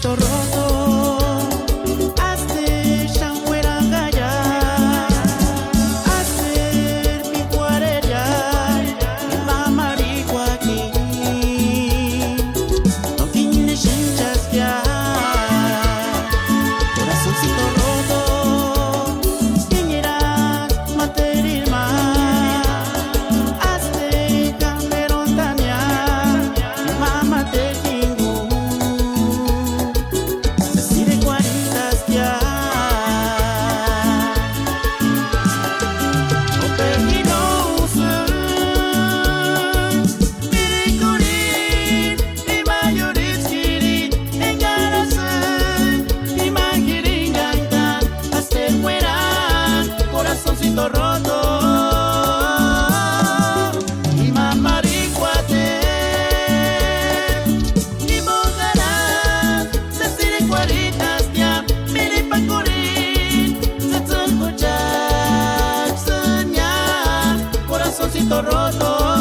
corazoncito roto, hazte changuerangaya, hacer mi guarella, mamarigua aquí, no tiene chinchas ya, corazoncito roto, ¿quién irá mantener más? Hazte Cameron Tania, mamá te tengo, decide cuaritas ya, o perdinoso, mire curir, mi mayoris quirin, engarase, mi magiringaita, hazte fuera, corazoncito roto. Y mamaricuate, y bogarás, se sire cuaritas ya, mire pa' curir, se tonco ya, corazoncito roto.